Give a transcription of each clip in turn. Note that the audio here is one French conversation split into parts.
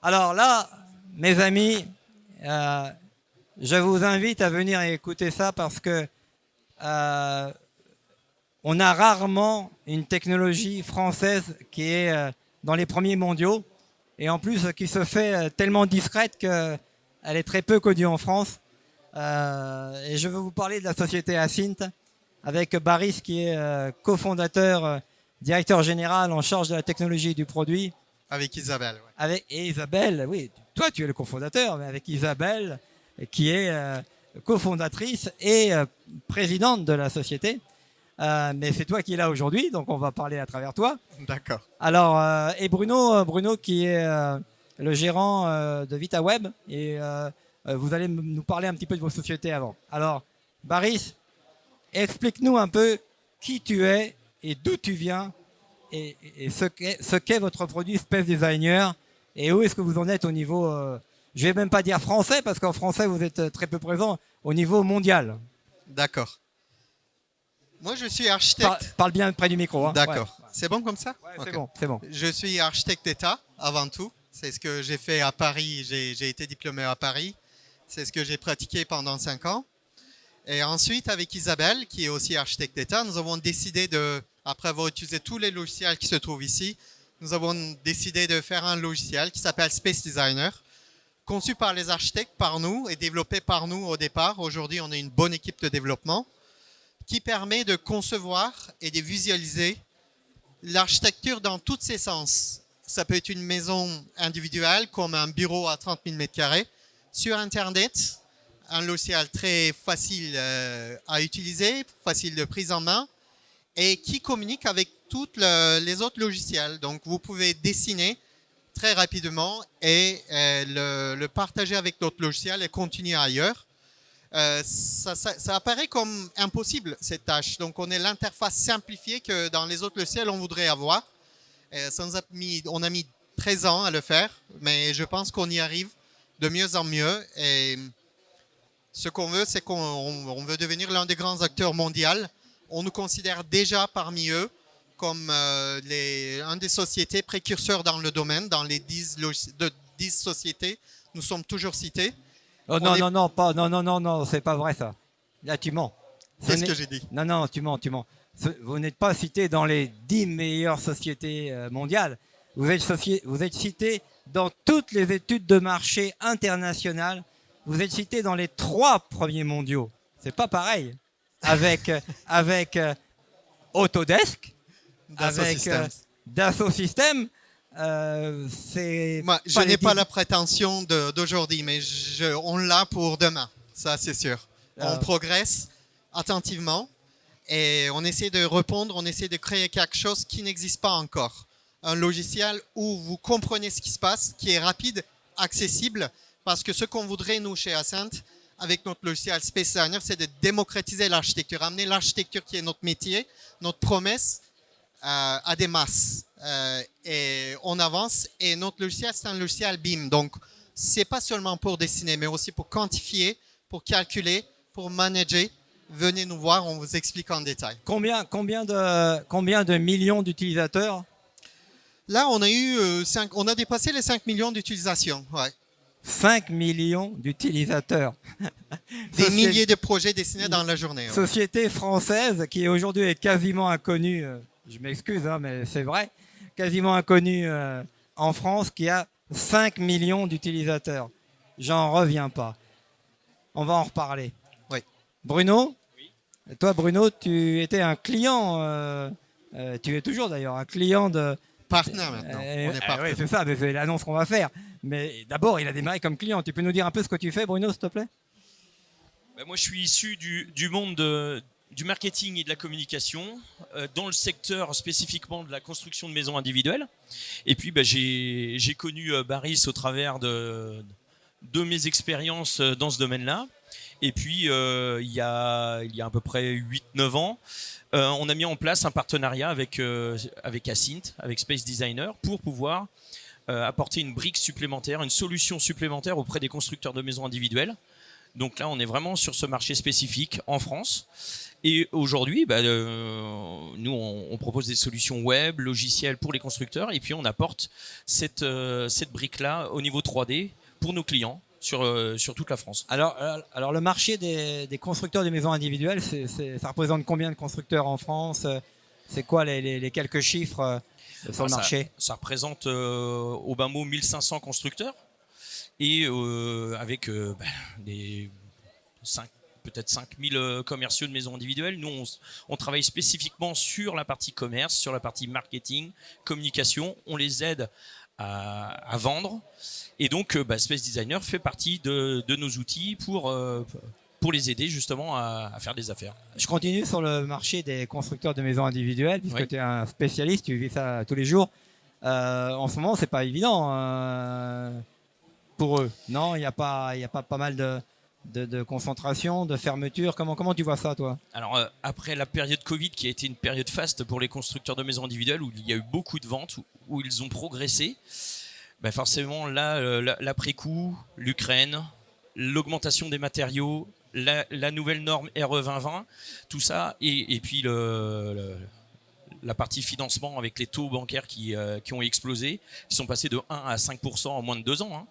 Alors là, mes amis, euh, je vous invite à venir écouter ça parce que euh, on a rarement une technologie française qui est dans les premiers mondiaux et en plus qui se fait tellement discrète qu'elle est très peu connue en France. Et je veux vous parler de la société Asynth avec Baris qui est cofondateur, directeur général en charge de la technologie du produit. Avec Isabelle. Ouais. Et Isabelle, oui, toi tu es le cofondateur, mais avec Isabelle qui est cofondatrice et présidente de la société. Mais c'est toi qui es là aujourd'hui, donc on va parler à travers toi. D'accord. Alors, et Bruno qui est le gérant de VitaWeb, et vous allez nous parler un petit peu de vos sociétés avant. Alors, Baris, explique-nous un peu qui tu es et d'où tu viens et ce qu'est votre produit Space Designer et où est-ce que vous en êtes au niveau, je vais même pas dire français parce qu'en français vous êtes très peu présent, au niveau mondial. D'accord. Moi, je suis architecte. Parle bien près du micro. Hein. D'accord. Ouais. C'est bon comme ça? Ouais, okay. c'est bon. Je suis architecte d'État avant tout. C'est ce que j'ai fait à Paris. J'ai été diplômé à Paris. C'est ce que j'ai pratiqué pendant 5 ans. Et ensuite, avec Isabelle, qui est aussi architecte d'État, nous avons décidé après avoir utilisé tous les logiciels qui se trouvent ici, nous avons décidé de faire un logiciel qui s'appelle Space Designer, conçu par les architectes, par nous, et développé par nous au départ. Aujourd'hui, on est une bonne équipe de développement qui permet de concevoir et de visualiser l'architecture dans tous ses sens. Ça peut être une maison individuelle, comme un bureau à 30 000 m², sur Internet, un logiciel très facile à utiliser, facile de prise en main, et qui communique avec tous les autres logiciels. Donc, vous pouvez dessiner très rapidement et le partager avec d'autres logiciels et continuer ailleurs. Ça apparaît comme impossible, cette tâche. Donc, on est l'interface simplifiée que dans les autres logiciels, on voudrait avoir. On a mis 13 ans à le faire, mais je pense qu'on y arrive de mieux en mieux. Et ce qu'on veut, c'est qu'on veut devenir l'un des grands acteurs mondiaux. On nous considère déjà parmi eux comme un des sociétés précurseurs dans le domaine. Dans les 10 sociétés, nous sommes toujours cités. Oh non, non, c'est pas vrai ça. Là, tu mens. C'est ce que j'ai dit. Non, tu mens. Vous n'êtes pas cité dans les 10 meilleures sociétés mondiales. Vous êtes cité dans toutes les études de marché internationales. Vous êtes cité dans les 3 premiers mondiaux. C'est pas pareil. Avec Autodesk, avec Dassault Systèmes. Moi, je n'ai pas la prétention d'aujourd'hui, mais on l'a pour demain, ça c'est sûr. On progresse attentivement et on essaie de répondre, on essaie de créer quelque chose qui n'existe pas encore. Un logiciel où vous comprenez ce qui se passe, qui est rapide, accessible, parce que ce qu'on voudrait, nous, chez Asynth, avec notre logiciel Space Designer, c'est de démocratiser l'architecture, amener l'architecture qui est notre métier, notre promesse, à des masses. Et on avance. Et notre logiciel, c'est un logiciel BIM. Donc, c'est pas seulement pour dessiner, mais aussi pour quantifier, pour calculer, pour manager. Venez nous voir, on vous explique en détail. Combien de millions d'utilisateurs? Là, on a dépassé les 5 millions d'utilisations. Ouais. 5 millions d'utilisateurs. Des milliers de projets dessinés dans la journée. Ouais. Société française qui aujourd'hui est quasiment inconnue, je m'excuse, hein, mais c'est vrai, quasiment inconnue en France, qui a 5 millions d'utilisateurs. J'en reviens pas. On va en reparler. Oui. Bruno, oui. Toi Bruno, tu étais un client, tu es toujours d'ailleurs un client de... Partenaire maintenant. On est partenaire. Oui, c'est ça, c'est l'annonce qu'on va faire. Mais d'abord, il a démarré comme client. Tu peux nous dire un peu ce que tu fais, Bruno, s'il te plaît? Moi, je suis issu du monde du marketing et de la communication, dans le secteur spécifiquement de la construction de maisons individuelles. Et puis, j'ai connu Baris au travers de mes expériences dans ce domaine-là. Et puis, il y a à peu près 8-9 ans, on a mis en place un partenariat avec Asynth, avec Space Designer, pour pouvoir apporter une brique supplémentaire, une solution supplémentaire auprès des constructeurs de maisons individuelles, Donc là, on est vraiment sur ce marché spécifique en France. Et aujourd'hui, nous, on propose des solutions web, logicielles pour les constructeurs, et puis on apporte cette brique-là au niveau 3D pour nos clients sur toute la France. Alors le marché des constructeurs de maisons individuelles, ça représente combien de constructeurs en France? C'est quoi les quelques chiffres sur le marché? Ça représente au bas mot 1500 constructeurs, et avec peut-être 5000 commerciaux de maisons individuelles. Nous, on travaille spécifiquement sur la partie commerce, sur la partie marketing, communication. On les aide à vendre. Et donc, Space Designer fait partie de nos outils pour les aider justement à faire des affaires. Je continue sur le marché des constructeurs de maisons individuelles, puisque Oui. tu es un spécialiste, tu vis ça tous les jours. En ce moment, c'est pas évident pour eux. Non, il n'y a pas mal de concentration, de fermeture. Comment tu vois ça, toi? Alors, après la période Covid, qui a été une période faste pour les constructeurs de maisons individuelles, où il y a eu beaucoup de ventes, où ils ont progressé, forcément, là, l'après-coup, l'Ukraine, l'augmentation des matériaux, la nouvelle norme RE 2020, tout ça, et puis la partie financement avec les taux bancaires qui ont explosé, qui sont passés de 1 à 5% en moins de 2 ans. Hein.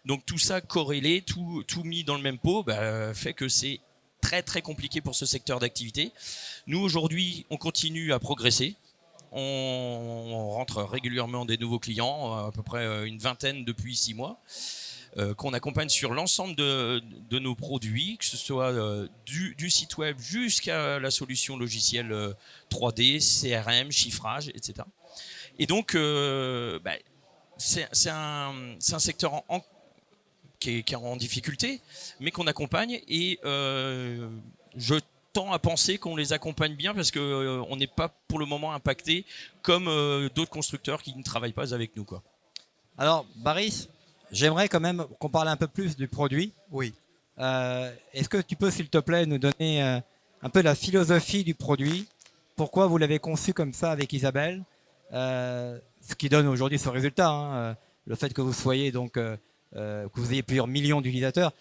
Donc tout ça corrélé, tout mis dans le même pot, fait que c'est très très compliqué pour ce secteur d'activité. Nous aujourd'hui, on continue à progresser. On rentre régulièrement des nouveaux clients, à peu près une vingtaine depuis 6 mois. Qu'on accompagne sur l'ensemble de nos produits, que ce soit du site web jusqu'à la solution logicielle 3D, CRM, chiffrage, etc. Et donc, c'est un secteur qui est en difficulté, mais qu'on accompagne, et je tends à penser qu'on les accompagne bien parce qu'on n'est pas pour le moment impacté comme d'autres constructeurs qui ne travaillent pas avec nous, quoi. Alors, Baris, j'aimerais quand même qu'on parle un peu plus du produit. Oui. Est-ce que tu peux, s'il te plaît, nous donner un peu la philosophie du produit? Pourquoi vous l'avez conçu comme ça avec Isabelle? Ce qui donne aujourd'hui ce résultat, hein, le fait que vous soyez donc, que vous ayez plusieurs millions d'utilisateurs.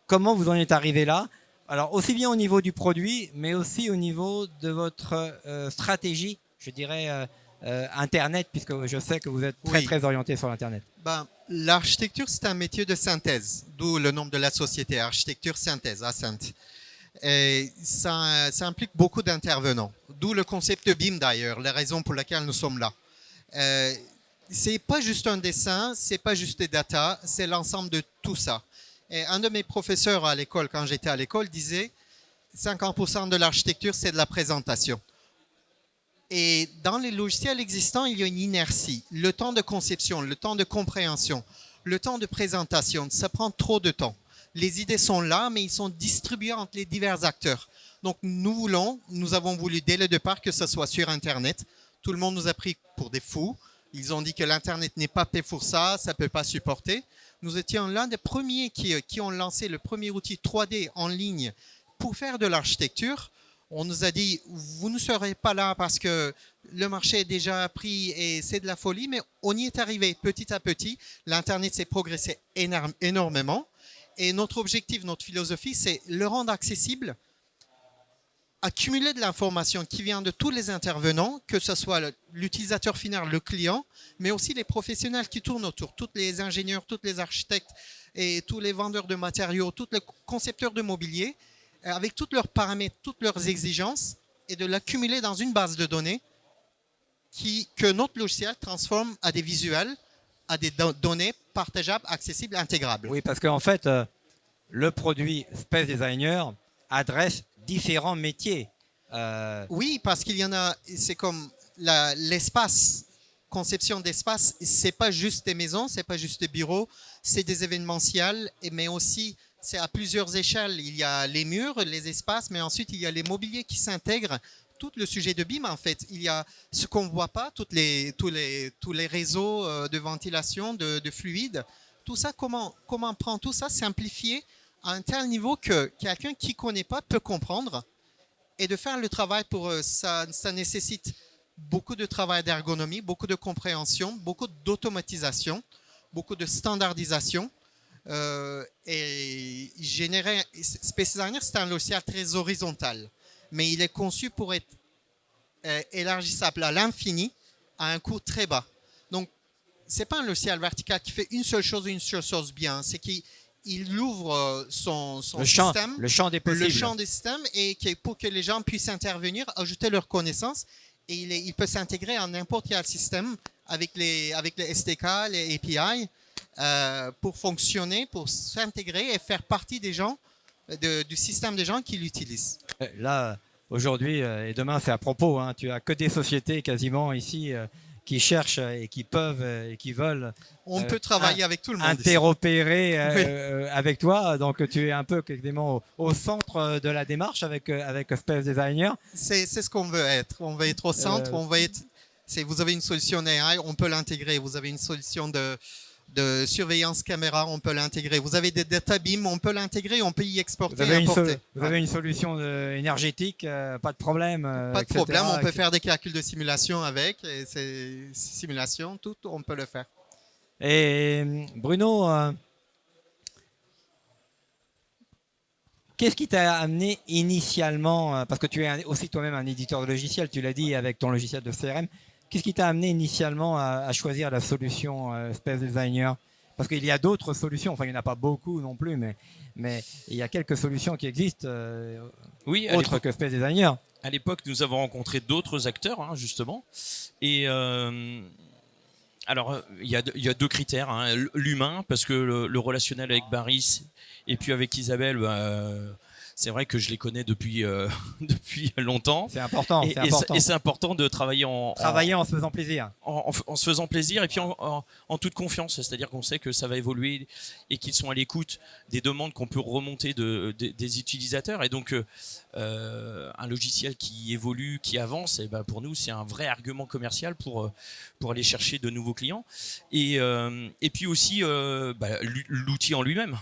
Comment vous en êtes arrivé là? Alors, aussi bien au niveau du produit, mais aussi au niveau de votre stratégie, je dirais, Internet, puisque je sais que vous êtes très, Oui. très orienté sur l'Internet. L'architecture, c'est un métier de synthèse, d'où le nom de la société, architecture synthèse, Ascent. Et ça implique beaucoup d'intervenants, d'où le concept de BIM d'ailleurs, la raison pour laquelle nous sommes là. C'est pas juste un dessin, c'est pas juste des data, c'est l'ensemble de tout ça. Et un de mes professeurs à l'école, quand j'étais à l'école, disait 50% de l'architecture, c'est de la présentation. Et dans les logiciels existants, il y a une inertie. Le temps de conception, le temps de compréhension, le temps de présentation, ça prend trop de temps. Les idées sont là, mais ils sont distribués entre les divers acteurs. Donc nous avons voulu dès le départ que ce soit sur Internet. Tout le monde nous a pris pour des fous. Ils ont dit que l'Internet n'est pas fait pour ça, ça ne peut pas supporter. Nous étions l'un des premiers qui ont lancé le premier outil 3D en ligne pour faire de l'architecture. On nous a dit, vous ne serez pas là parce que le marché est déjà pris et c'est de la folie, mais on y est arrivé petit à petit. L'Internet s'est progressé énormément. Et notre objectif, notre philosophie, c'est le rendre accessible, accumuler de l'information qui vient de tous les intervenants, que ce soit l'utilisateur final, le client, mais aussi les professionnels qui tournent autour, tous les ingénieurs, tous les architectes et tous les vendeurs de matériaux, tous les concepteurs de mobilier, avec tous leurs paramètres, toutes leurs exigences, et de l'accumuler dans une base de données que notre logiciel transforme à des visuels, à des données partageables, accessibles, intégrables. Oui, parce qu'en fait, le produit Space Designer adresse différents métiers. Oui, parce qu'il y en a, c'est comme l'espace, conception d'espace, c'est pas juste des maisons, c'est pas juste des bureaux, c'est des événementiels, mais aussi c'est à plusieurs échelles. Il y a les murs, les espaces, mais ensuite il y a les mobiliers qui s'intègrent. Tout le sujet de BIM, en fait, il y a ce qu'on ne voit pas, tous les réseaux de ventilation, de fluides. Tout ça, comment prendre tout ça, simplifier à un tel niveau que quelqu'un qui ne connaît pas peut comprendre. Et de faire le travail pour eux, ça nécessite beaucoup de travail d'ergonomie, beaucoup de compréhension, beaucoup d'automatisation, beaucoup de standardisation. et générer. Space Designer, c'est un logiciel très horizontal, mais il est conçu pour être élargissable à l'infini à un coût très bas. Donc, c'est pas un logiciel vertical qui fait une seule chose bien. C'est qu'il ouvre son système, le champ des possibles. le champ des systèmes, et pour que les gens puissent intervenir, ajouter leurs connaissances, et il peut s'intégrer à n'importe quel système avec les SDK, les API, pour fonctionner, pour s'intégrer et faire partie des gens, du système des gens qui l'utilisent. Là, aujourd'hui et demain, c'est à propos. Hein, tu as que des sociétés quasiment ici qui cherchent et qui peuvent et qui veulent On peut travailler avec tout le monde. interopérer Oui. avec toi. Donc, tu es un peu quasiment au centre de la démarche avec Space Designer. C'est ce qu'on veut être. On veut être au centre. On veut être. Vous avez une solution AI, on peut l'intégrer. Vous avez une solution de surveillance caméra, on peut l'intégrer. Vous avez des data beams, on peut l'intégrer, on peut y exporter et importer. Vous avez une solution énergétique, pas de problème. Pas de etc., problème, on peut faire des calculs de simulation avec. Et ces simulations, tout, on peut le faire. Et Bruno, qu'est-ce qui t'a amené initialement, parce que tu es aussi toi-même un éditeur de logiciels, tu l'as dit avec ton logiciel de CRM, qu'est-ce qui t'a amené initialement à choisir la solution Space Designer? Parce qu'il y a d'autres solutions, enfin il n'y en a pas beaucoup non plus, mais il y a quelques solutions qui existent Oui, autres que Space Designer. à l'époque, nous avons rencontré d'autres acteurs, hein, justement. Et alors, il y a deux critères. Hein. L'humain, parce que le relationnel avec Baris et puis avec Isabelle, c'est vrai que je les connais depuis, depuis longtemps. C'est important. Et c'est important de travailler en se faisant plaisir. En se faisant plaisir et puis en toute confiance. C'est-à-dire qu'on sait que ça va évoluer et qu'ils sont à l'écoute des demandes qu'on peut remonter des utilisateurs. Et donc, un logiciel qui évolue, qui avance, et ben pour nous, c'est un vrai argument commercial pour aller chercher de nouveaux clients. Et puis aussi, l'outil en lui-même.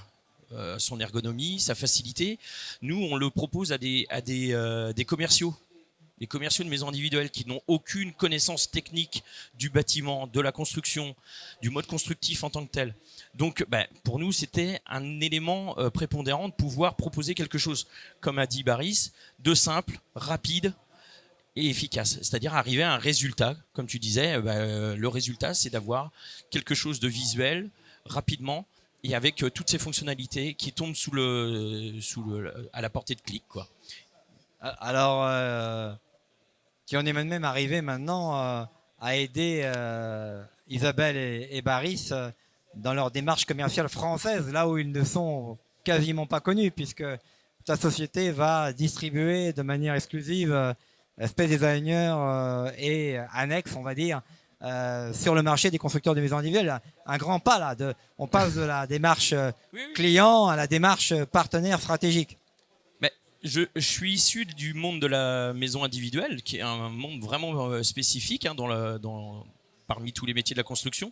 Son ergonomie, sa facilité. Nous, on le propose à des commerciaux. Des commerciaux de maisons individuelles qui n'ont aucune connaissance technique du bâtiment, de la construction, du mode constructif en tant que tel. Donc, pour nous, c'était un élément prépondérant de pouvoir proposer quelque chose, comme a dit Baris, de simple, rapide et efficace. C'est-à-dire arriver à un résultat. Comme tu disais, le résultat, c'est d'avoir quelque chose de visuel, rapidement, et avec toutes ces fonctionnalités qui tombent à la portée de clic, quoi. Alors, tu en es même arrivé maintenant à aider Isabelle et Baris dans leur démarche commerciale française, là où ils ne sont quasiment pas connus, puisque ta société va distribuer de manière exclusive Space Designer et Annex, on va dire, sur le marché des constructeurs de maisons individuelles. Un grand pas là. On passe de la démarche client à la démarche partenaire stratégique. Mais je suis issu du monde de la maison individuelle, qui est un monde vraiment spécifique hein, parmi tous les métiers de la construction.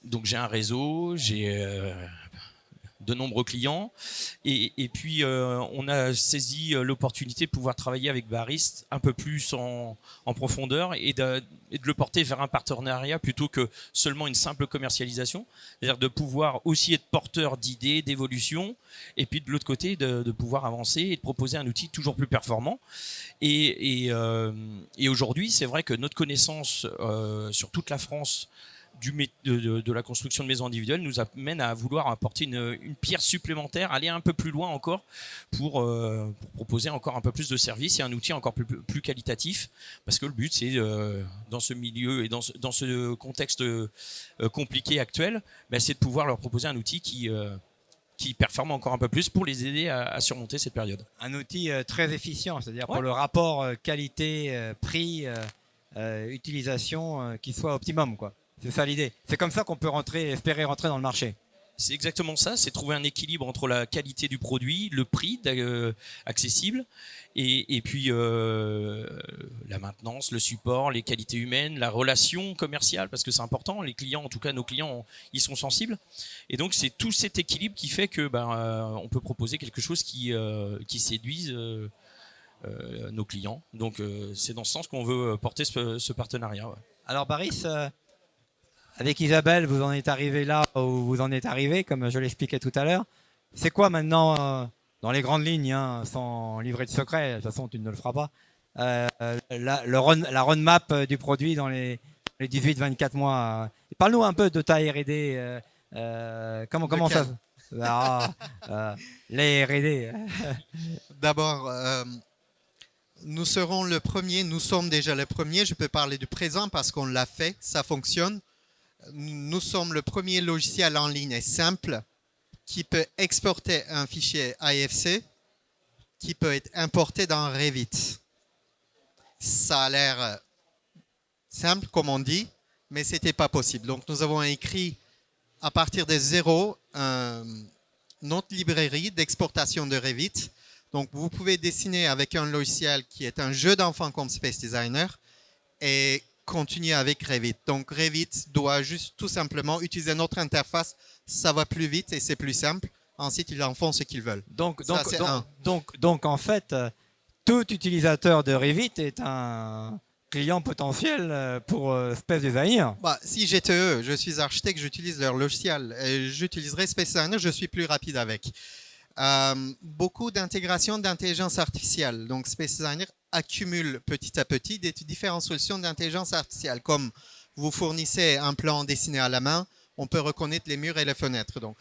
Donc j'ai un réseau, j'ai de nombreux clients et puis on a saisi l'opportunité de pouvoir travailler avec Baris un peu plus en profondeur et de le porter vers un partenariat plutôt que seulement une simple commercialisation, c'est-à-dire de pouvoir aussi être porteur d'idées, d'évolution et puis de l'autre côté de pouvoir avancer et de proposer un outil toujours plus performant et aujourd'hui c'est vrai que notre connaissance sur toute la France de la construction de maisons individuelles nous amène à vouloir apporter une pierre supplémentaire, aller un peu plus loin encore pour proposer encore un peu plus de services et un outil encore plus qualitatif parce que le but c'est dans ce milieu et dans ce contexte compliqué actuel, c'est de pouvoir leur proposer un outil qui performe encore un peu plus pour les aider à surmonter cette période. Un outil très efficient, c'est-à-dire pour le rapport qualité-prix, utilisation qui soit optimum, quoi. C'est ça l'idée. C'est comme ça qu'on peut espérer rentrer dans le marché. C'est exactement ça, c'est trouver un équilibre entre la qualité du produit, le prix accessible, et puis la maintenance, le support, les qualités humaines, la relation commerciale, parce que c'est important, les clients, en tout cas nos clients, ils sont sensibles. Et donc c'est tout cet équilibre qui fait que on peut proposer quelque chose qui séduise nos clients. Donc c'est dans ce sens qu'on veut porter ce partenariat. Ouais. Alors Baris, avec Isabelle, vous en êtes arrivé là où vous en êtes arrivé, comme je l'expliquais tout à l'heure. C'est quoi maintenant, dans les grandes lignes, hein, sans livrer de secret, de toute façon tu ne le feras pas, la roadmap du produit dans les 18-24 mois. Parle-nous un peu de ta R&D. Comment ça les R&D. D'abord, nous serons le premier, nous sommes déjà le premier. Je peux parler du présent parce qu'on l'a fait, ça fonctionne. Nous sommes le premier logiciel en ligne simple qui peut exporter un fichier AFC qui peut être importé dans Revit. Ça a l'air simple, comme on dit, mais ce n'était pas possible. Donc, nous avons écrit à partir de zéro notre librairie d'exportation de Revit. Donc, vous pouvez dessiner avec un logiciel qui est un jeu d'enfant comme Space Designer et continuer avec Revit. Donc, Revit doit juste tout simplement utiliser notre interface. Ça va plus vite et c'est plus simple. Ensuite, ils en font ce qu'ils veulent. Donc, en fait, tout utilisateur de Revit est un client potentiel pour Space Designer. Si j'étais eux, je suis architecte, j'utilise leur logiciel. J'utiliserai Space Designer, je suis plus rapide avec. Beaucoup d'intégration d'intelligence artificielle. Donc, Space Designer accumule petit à petit des différentes solutions d'intelligence artificielle. Comme vous fournissez un plan dessiné à la main, on peut reconnaître les murs et les fenêtres. Donc,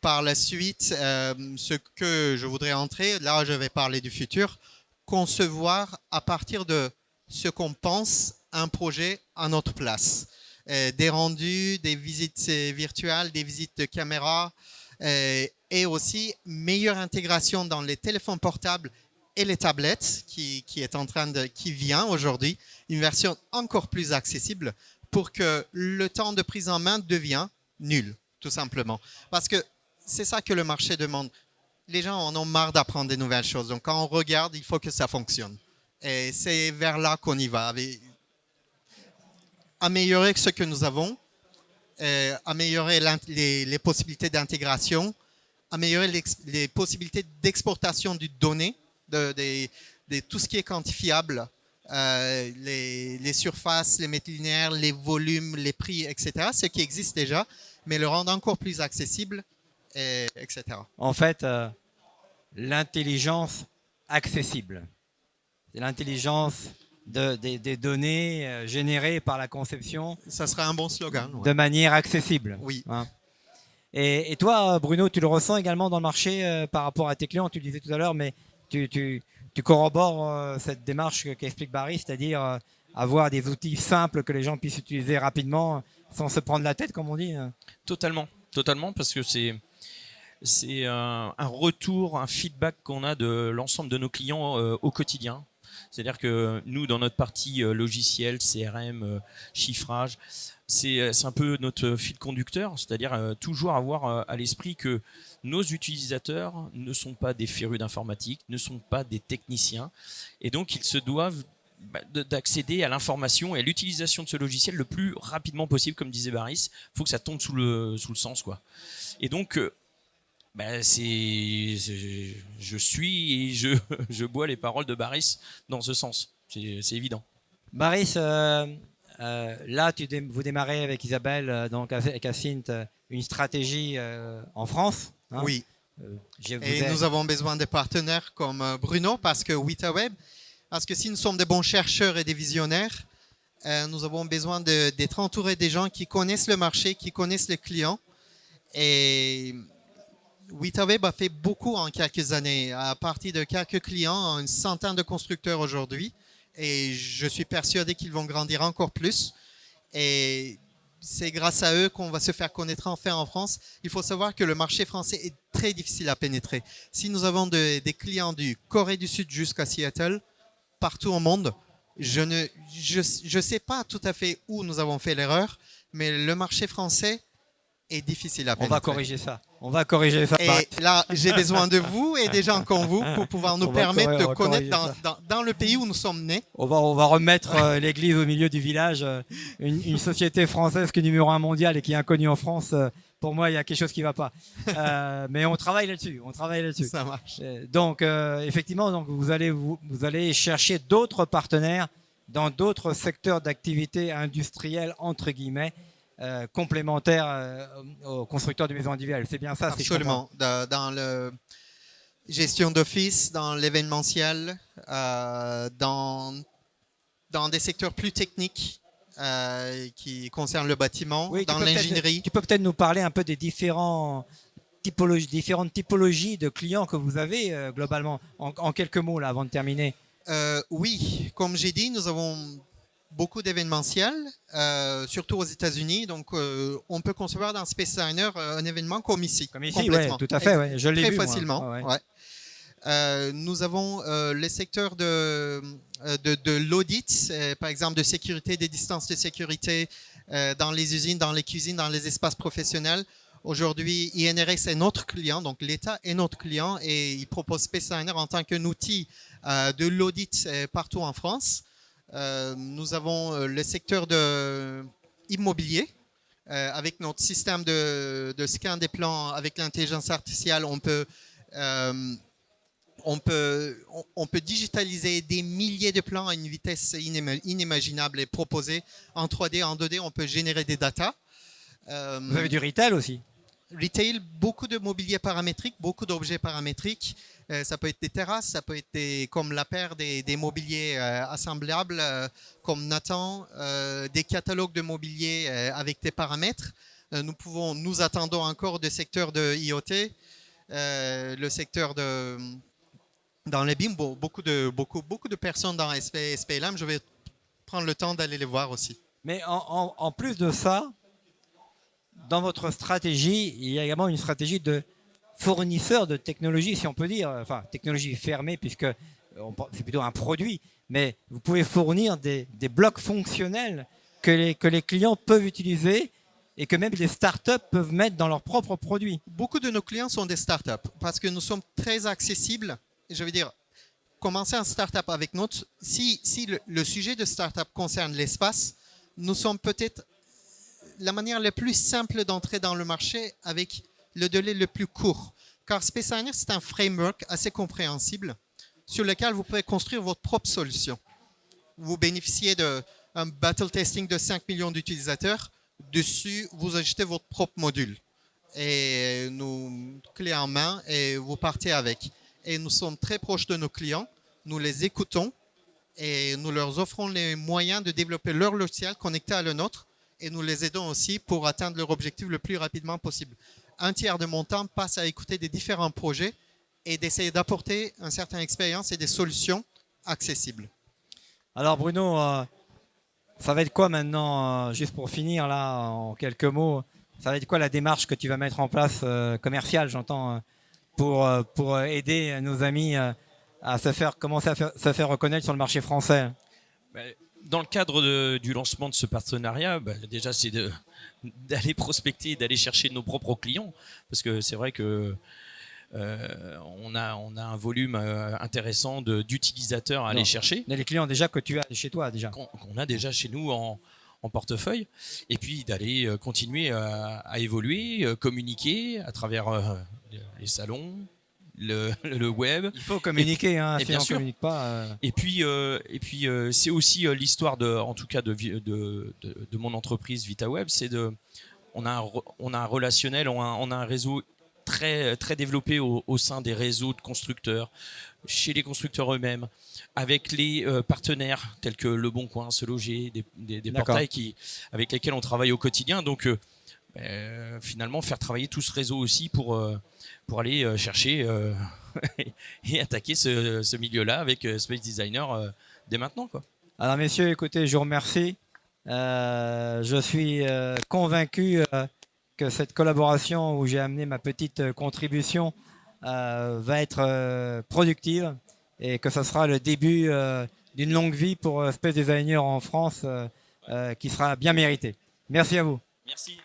par la suite, ce que je voudrais entrer, là je vais parler du futur, concevoir à partir de ce qu'on pense un projet à notre place. Des rendus, des visites virtuelles, des visites de caméra et aussi meilleure intégration dans les téléphones portables et les tablettes qui vient aujourd'hui, une version encore plus accessible pour que le temps de prise en main devient nul, tout simplement. Parce que c'est ça que le marché demande. Les gens en ont marre d'apprendre des nouvelles choses. Donc, quand on regarde, il faut que ça fonctionne. Et c'est vers là qu'on y va. Améliorer ce que nous avons, améliorer les possibilités d'intégration, améliorer les possibilités d'exportation du données, de tout ce qui est quantifiable, les surfaces, les mètres linéaires, les volumes, les prix, etc. Ce qui existe déjà, mais le rendre encore plus accessible, etc. En fait, l'intelligence accessible. C'est l'intelligence des données générées par la conception. Ça sera un bon slogan. De manière accessible. Oui. Hein. Et toi, Bruno, tu le ressens également dans le marché par rapport à tes clients, tu le disais tout à l'heure, mais tu corrobores cette démarche qu'explique Barry, c'est-à-dire avoir des outils simples que les gens puissent utiliser rapidement sans se prendre la tête, comme on dit. Totalement, parce que c'est un retour, un feedback qu'on a de l'ensemble de nos clients au quotidien. C'est-à-dire que nous, dans notre partie logiciel, CRM, chiffrage, c'est un peu notre fil conducteur, c'est-à-dire toujours avoir à l'esprit que nos utilisateurs ne sont pas des férus d'informatique, ne sont pas des techniciens, et donc ils se doivent d'accéder à l'information et à l'utilisation de ce logiciel le plus rapidement possible, comme disait Baris. Il faut que ça tombe sous le sens, quoi. Et donc, je suis et je bois les paroles de Baris dans ce sens. C'est évident. Baris, là, vous démarrez avec Isabelle, donc avec Asint, une stratégie en France. Hein. Oui. Nous avons besoin de partenaires comme Bruno, parce que WitaWeb, parce que si nous sommes des bons chercheurs et des visionnaires, nous avons besoin d'être entourés des gens qui connaissent le marché, qui connaissent les clients. Et WitaWeb a fait beaucoup en quelques années, à partir de quelques clients, une centaine de constructeurs aujourd'hui. Et je suis persuadé qu'ils vont grandir encore plus. Et c'est grâce à eux qu'on va se faire connaître enfin en France. Il faut savoir que le marché français est très difficile à pénétrer. Si nous avons des clients du Corée du Sud jusqu'à Seattle, partout au monde, je ne sais pas tout à fait où nous avons fait l'erreur, mais le marché français est difficile à pénétrer. On va corriger ça. Et là, j'ai besoin de vous et des gens comme vous pour pouvoir nous permettre de connaître dans le pays où nous sommes nés. On va remettre l'église au milieu du village. Une société française qui est numéro 1 mondial et qui est inconnue en France, pour moi, il y a quelque chose qui ne va pas. Mais on travaille là-dessus. Ça marche. Donc, effectivement, vous allez chercher d'autres partenaires dans d'autres secteurs d'activité industrielle, entre guillemets. complémentaire aux constructeurs de maisons individuelles. C'est bien ça, si je comprends. Absolument. Dans le gestion d'office, dans l'événementiel, dans des secteurs plus techniques qui concernent le bâtiment, Oui, dans l'ingénierie. Tu peux peut-être nous parler un peu des différentes typologies de clients que vous avez globalement, en quelques mots là, avant de terminer. Oui, comme j'ai dit, nous avons beaucoup d'événementiels, surtout aux États-Unis. Donc, on peut concevoir dans Space Designer un événement comme ici. Comme ici, oui, tout à fait. Ouais. Je l'ai Très vu facilement. moi. Ouais. Nous avons les secteurs de l'audit, par exemple de sécurité, des distances de sécurité dans les usines, dans les cuisines, dans les espaces professionnels. Aujourd'hui, INRS est notre client, donc l'État est notre client et il propose Space Designer en tant qu'un outil de l'audit partout en France. Nous avons le secteur de immobilier. Avec notre système de scan des plans avec l'intelligence artificielle, on peut digitaliser des milliers de plans à une vitesse inimaginable et proposer en 3D, en 2D, on peut générer des datas. Vous avez du retail aussi? Retail, beaucoup de mobilier paramétrique, beaucoup d'objets paramétriques. Ça peut être des terrasses, ça peut être comme la paire des mobiliers assemblables, comme Nathan, des catalogues de mobilier avec des paramètres. Nous attendons encore des secteurs de IoT, le secteur dans les BIM, beaucoup de personnes dans SPLM. Je vais prendre le temps d'aller les voir aussi. Mais en plus de ça, dans votre stratégie, il y a également une stratégie de fournisseur de technologie, si on peut dire, enfin technologie fermée puisque c'est plutôt un produit, mais vous pouvez fournir des blocs fonctionnels que les clients peuvent utiliser et que même les startups peuvent mettre dans leurs propres produits. Beaucoup de nos clients sont des startups parce que nous sommes très accessibles. Je veux dire, commencer un startup avec notre... Si le sujet de startup concerne l'espace, nous sommes peut-être la manière la plus simple d'entrer dans le marché avec le délai le plus court. Car Space Designer, c'est un framework assez compréhensible sur lequel vous pouvez construire votre propre solution. Vous bénéficiez d'un battle testing de 5 millions d'utilisateurs. Dessus, vous ajoutez votre propre module. Et nous, clé en main, et vous partez avec. Et nous sommes très proches de nos clients. Nous les écoutons et nous leur offrons les moyens de développer leur logiciel connecté à le nôtre. Et nous les aidons aussi pour atteindre leur objectif le plus rapidement possible. Un tiers de mon temps passe à écouter des différents projets et d'essayer d'apporter une certaine expérience et des solutions accessibles. Alors Bruno, ça va être quoi maintenant, juste pour finir là, en quelques mots, ça va être quoi la démarche que tu vas mettre en place, commerciale, j'entends, pour aider nos amis à commencer à se faire reconnaître sur le marché français? Dans le cadre du lancement de ce partenariat, déjà c'est d'aller prospecter et d'aller chercher nos propres clients, parce que c'est vrai que on a un volume intéressant d'utilisateurs à aller chercher. Les clients déjà que tu as chez toi déjà. Qu'on a déjà chez nous en portefeuille, et puis d'aller continuer à évoluer, communiquer à travers les salons, le web. Il faut communiquer, et si bien on sûr. communique pas. Et puis c'est aussi l'histoire en tout cas de mon entreprise VitaWeb, on a un relationnel, on a un réseau très très développé au sein des réseaux de constructeurs, chez les constructeurs eux-mêmes, avec les partenaires tels que Le Bon Coin, Se Loger, des portails avec lesquels on travaille au quotidien. Donc finalement faire travailler tout ce réseau aussi pour aller chercher et attaquer ce milieu-là avec Space Designer dès maintenant, quoi. Alors messieurs, écoutez, je vous remercie. Je suis convaincu que cette collaboration où j'ai amené ma petite contribution va être productive et que ce sera le début d'une longue vie pour Space Designer en France qui sera bien méritée. Merci à vous. Merci.